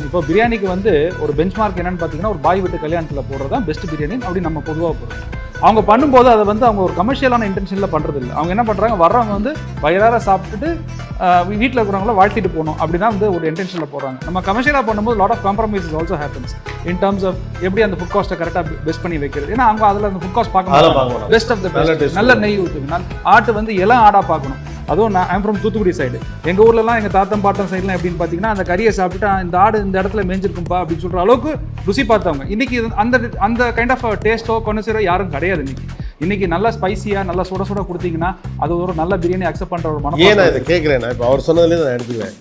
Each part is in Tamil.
இப்போ பிரியாணிக்கு வந்து ஒரு பெஞ்ச் மார்க் என்னன்னு பார்த்தீங்கன்னா ஒரு பாய் வீட்டு கல்யாணத்தில் போடுறது தான் பெஸ்ட் பிரியாணி அப்படி நம்ம பொதுவாக போடுறோம். அவங்க பண்ணும்போது அதை வந்து அவங்க ஒரு கமர்ஷியலான இன்டென்ஷனில் பண்ணுறது இல்லை. அவங்க என்ன பண்ணுறாங்க, வர்றவங்க வந்து வயிறார சாப்பிட்டுட்டு வீட்டில் இருக்கிறவங்கள வாழ்த்திட்டு போகணும் அப்படி தான் வந்து ஒரு இன்டென்ஷனில் போடுறாங்க. நம்ம கமர்ஷியலாக பண்ணும்போது lot of compromises also happens in terms of எப்படி அந்த ஃபுட் காஸ்ட்டை கரெக்டாக பெஸ்ட் பண்ணி வைக்கிறது. ஏன்னா அவங்க அதில் அந்த ஃபுட் காஸ்ட் பார்க்கணும், பெஸ்ட் ஆஃப் த பெஸ்ட், நல்ல நெய் ஊற்றுங்க, ஆட்டு வந்து இளம் ஆடாக பார்க்கணும். அதுவும் நான் ஐம் ஃப்ரம் தூத்துக்குடி சைடு. எங்கள் ஊர்லலாம் எங்கள் தாத்தம் பாட்டம் சைட்லாம் எப்படின்னு பார்த்தீங்கன்னா அந்த கறியை சாப்பிட்டு இந்த ஆடு இந்த இடத்துல மேய்ஞ்சிருக்கும்பா அப்படின்னு சொல்கிற அளவுக்கு ருசி பார்த்தவங்க. இன்னைக்கு அந்த கைண்ட் ஆஃப் டேஸ்ட்டோ கொனசரோ யாரும் கிடையாது. இன்னைக்கு நல்லா ஸ்பைசியாக நல்லா சுட சுட கொடுத்தீங்கன்னா அது ஒரு நல்ல பிரியாணி அக்செப்ட் பண்ணுற ஒரு மனம். ஏன் நான் இதை கேட்குறேன், இப்போ அவர் சொன்னதுலேயே நான் எடுத்துக்கிறேன்.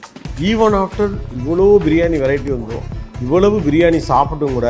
ஈவன் ஆஃப்டர் இவ்வளோ பிரியாணி வெரைட்டி வந்துடும், இவ்வளவு பிரியாணி சாப்பிட்டும் கூட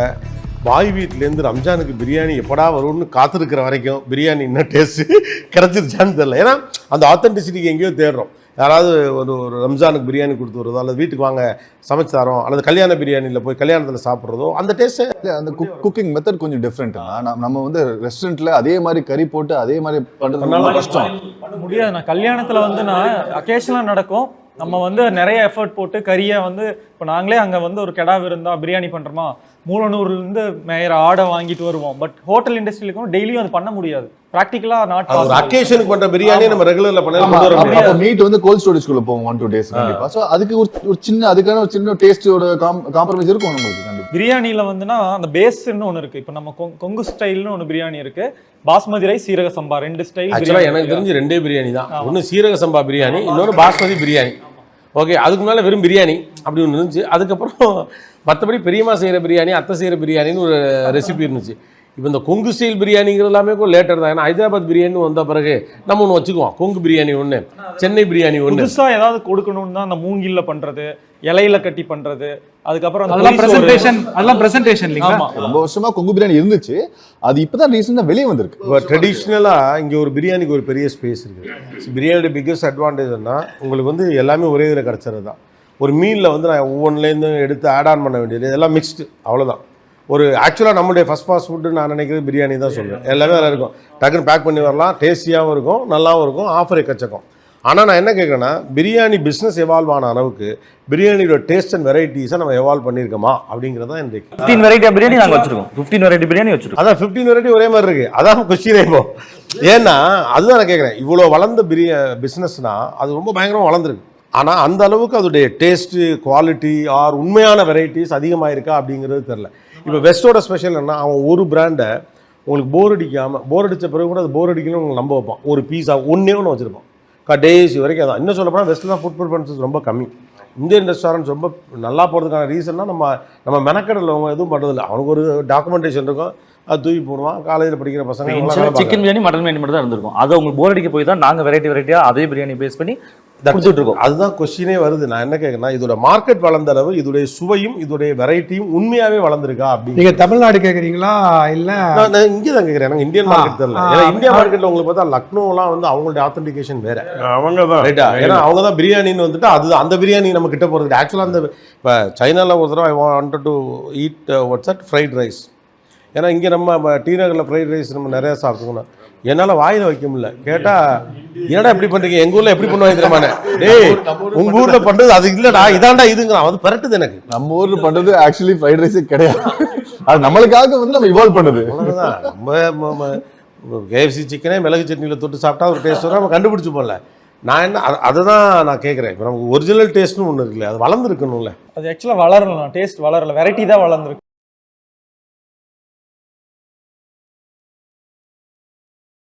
பாய் வீட்டிலேருந்து ரம்ஜானுக்கு பிரியாணி எப்படா வரும்னு காத்திருக்கிற வரைக்கும் பிரியாணி இன்னும் டேஸ்ட்டு கிடச்சிருச்சான்னு தெரியல. ஏன்னா அந்த ஆத்தென்டிசிட்டிக்கு எங்கேயோ தேடுறோம். யாராவது ஒரு ரம்ஜானுக்கு பிரியாணி கொடுத்து வருதோ, அல்லது வீட்டுக்கு வாங்க சமைச்சு தரோம், அல்லது கல்யாண பிரியாணியில் போய் கல்யாணத்தில் சாப்பிட்றதோ அந்த டேஸ்ட்டு. அந்த குக்கிங் மெத்தட் கொஞ்சம் டிஃப்ரெண்ட்டுங்க. நம்ம வந்து ரெஸ்டாரண்ட்டில் அதே மாதிரி கறி போட்டு அதே மாதிரி பண்ணுறதுனால கஷ்டம் பண்ண முடியாது. நான் கல்யாணத்தில் வந்து நான் அக்கேஷனலாக நடக்கும், நம்ம வந்து நிறைய எஃபர்ட் போட்டு கறியை வந்து இப்போ நாங்களே அங்கே வந்து ஒரு கெடா விருந்தா பிரியாணி பண்ணுறோமா, மூலனூர்லேருந்து மேயர் ஆடை வாங்கிட்டு வருவோம். பட் ஹோட்டல் இண்டஸ்ட்ரியிலுக்கும் டெய்லியும் அது பண்ண முடியாது. ப்ராக்டிக்கலாக நாட் ஒரு அக்கேஷனுக்கு பண்ணுற பிரியாணி நம்ம ரெகுலரில் பண்ண மீட் வந்து கோல்ட் ஸ்டோரேஜ்குள்ளே போகும் 1-2 days கண்டிப்பாக. ஸோ அதுக்கு ஒரு சின்ன அதுக்கான ஒரு சின்ன டேஸ்ட்டோட காம்ப்ரமைஸ் இருக்கும் உங்களுக்கு கண்டிப்பாக. பிரியாணியில் வந்துன்னா அந்த பேஸ்ன்னு ஒன்று இருக்குது. இப்போ நம்ம கொங்கு ஸ்டைல்னு ஒன்று பிரியாணி இருக்குது, பாஸ்மதி ரைஸ் சீரக சம்பா 2 ஸ்டைல். ஆக்சுவலாக எனக்கு தெரிஞ்சு 2 பிரியாணி தான். ஒன்று சீரக சம்பா பிரியாணி, இன்னொன்று பாஸ்மதி பிரியாணி. ஓகே, அதுக்கு மேலே வெறும் பிரியாணி அப்படி ஒன்று இருந்துச்சு. அதுக்கப்புறம் மற்றபடி பெரியம்மா செய்கிற பிரியாணி, அத்தை செய்கிற பிரியாணின்னு ஒரு ரெசிபி இருந்துச்சு. இப்போ இந்த கொங்கு ஸ்டைல் பிரியாணிங்கிறது எல்லாமே லேட்டர் தான். ஏன்னா ஹைதராபாத் பிரியாணி வந்த பிறகு நம்ம ஒன்று வச்சுக்குவோம், கொங்கு பிரியாணி ஒன்று, சென்னை பிரியாணி ஒன்று. புதுசாக ஏதாவது கொடுக்கணும்னு தான் அந்த மூங்கில்ல பண்ணுறது, இலையில கட்டி பண்ணுறது, அதுக்கப்புறம் அதெல்லாம் பிரசன்டேஷன் இல்லைங்களா? ரொம்ப வருஷமா கொங்கு பிரியாணி இருந்துச்சு, அது இப்போதான் ரீசெண்டாக வெளியே வந்திருக்கு. இப்போ ட்ரெடிஷ்னலாக இங்கே ஒரு பிரியாணிக்கு ஒரு பெரிய ஸ்பேஸ் இருக்குது. பிரியாணியோட பிக்கஸ்ட் அட்வான்டேஜ்னா உங்களுக்கு வந்து எல்லாமே ஒரே இதில் கிடச்சிறது தான். ஒரு மீலில் வந்து நான் ஒவ்வொன்றுலேருந்து எடுத்து ஆட் ஆன் பண்ண வேண்டியது, எல்லாம் மிக்ஸ்டு, அவ்வளோதான். ஒரு ஆக்சுவலாக நம்மளுடைய ஃபாஸ்ட் ஃபுட்டு நான் நினைக்கிறது பிரியாணி தான் சொல்லுவேன். எல்லாமே நல்லா இருக்கும், டக்குன்னு பேக் பண்ணி வரலாம், டேஸ்டியாகவும் இருக்கும், நல்லாவும் இருக்கும், ஆஃபர் எக்கச்சக்கம். ஆனால் நான் என்ன கேட்குறேன்னா, பிரியாணி பிஸ்னஸ் எவால்வ் ஆன அளவுக்கு பிரியாணியோட டேஸ்ட் அண்ட் வெரைட்டிஸை நம்ம எவால்வ் பண்ணியிருக்கோமா அப்படிங்கிறது தான் எனக்கு. 15 வெரைட்டி பிரியாணி நாங்கள் வச்சிருக்கோம், 15 வெரைட்டி பிரியாணி வச்சிருக்கோம். அதான் 15 வெரைட்டி ஒரே மாதிரி இருக்குது. அதான் கொஸ்டினே இப்போ. ஏன்னா அதுதான் நான் கேட்குறேன், இவ்வளோ வளர்ந்த பிஸ்னஸ்னால் அது ரொம்ப பயங்கரமாக வளர்ந்துருக்கு. ஆனால் அந்த அளவுக்கு அதோடைய டேஸ்ட்டு, குவாலிட்டி ஆர் உண்மையான வெரைட்டிஸ் அதிகமாக இருக்கா அப்படிங்கிறது தெரில. இப்போ வெஸ்ட்டோட ஸ்பெஷல் என்ன, அவன் ஒரு பிராண்டை உங்களுக்கு போர் அடித்த பிறகு கூட அது போர் அடிக்கணும்னு உங்களுக்கு நம்ப வைப்பான். ஒரு பீஸா ஒன்றே ஒன்று வச்சுருப்பான் கடைசி வரைக்கும். அதான் இன்னும் சொல்ல போனால் வெஸ்ட்டில் தான் ஃபுட் ப்ரிஃபரன்சஸ் ரொம்ப கம்மி. இந்தியன் ரெஸ்டாரண்ட்ஸ் ரொம்ப நல்லா போகிறதுக்கான ரீசன்னா நம்ம மெனக்கடல அவங்க எதுவும் பண்ணுறதில்ல. அவனுக்கு ஒரு டாக்குமெண்டேஷன் இருக்கும், அது தூக்கி போடுவான். காலேஜில் படிக்கிற பசங்க சிக்கன் பிரியாணி, மட்டன் பிரியாணி மட்டும் தான் இருந்திருக்கும். அதை உங்களுக்கு போர் அடிக்க போய் தான் நாங்கள் வெரைட்டியாக அதே பிரியாணி பேஸ் பண்ணி கொடுத்துட்ருக்கோம். அதுதான் கொஸ்டினே வருது. நான் என்ன கேட்குறேன்னா, இதோட மார்க்கெட் வளர்ந்த அளவு இதோடைய சுவையும் இதோடைய வெரைட்டியும் உண்மையாகவே வளர்ந்துருக்கா அப்படின்னு. நீங்கள் தமிழ்நாடு கேட்குறீங்களா இல்லை நான் இங்கே தான் கேட்குறேன். எனக்கு இந்தியன் மார்க்கெட் தெரியல. ஏன்னா இந்தியா மார்க்கெட்டில் உங்களுக்கு பார்த்தா லக்னோலாம் வந்து அவங்களுடைய ஆத்தென்டிகேஷன் வேறு, அவங்க தான் ரைட்டா. ஏன்னா அவங்க தான் பிரியாணின்னு வந்துட்டு அது அந்த பிரியாணி நம்ம கிட்ட போகிறது. ஆக்சுவலாக அந்த இப்போ சைனாவில் ஒரு தடவை I wanted to eat what's fried rice. ஏன்னா இங்கே நம்ம டி நகரில் ஃப்ரைட் ரைஸ் நம்ம நிறையா சாப்பிட்டுக்கணும், என்னால் வாயில் வைக்க முடியல. கேட்டால் என்னடா எப்படி பண்ணுறீங்க, எங்கள் ஊரில் எப்படி பண்ணுவாங்க தெரியுமானே, டேய் உங்கள் ஊரில் பண்ணுறது அது இல்லைடா இதாண்டா இதுங்கிறான். அது பரட்டுது எனக்கு. நம்ம ஊரில் பண்ணுறது ஆக்சுவலி ஃப்ரைட் ரைஸே கிடையாது, அது நம்மளுக்காக வந்து நம்ம இவால்வ் பண்ணுது. அவ்வளோதான். நம்ம கேஎஃப்சி சிக்கனே மிளகு சட்னியில் தொட்டு சாப்பிட்டா ஒரு டேஸ்ட் வரும், நம்ம கண்டுபிடிச்சி போடல. நான் என்ன அதை தான் நான் கேட்குறேன். இப்போ நமக்கு ஒரிஜினல் டேஸ்ட்னு ஒன்று இருக்குல்ல, அது வளர்ந்துருக்கணும்ல. அது ஆக்சுவலாக வளரலாம், டேஸ்ட் வளரல, வெரைட்டி தான் வளர்ந்துருக்கு.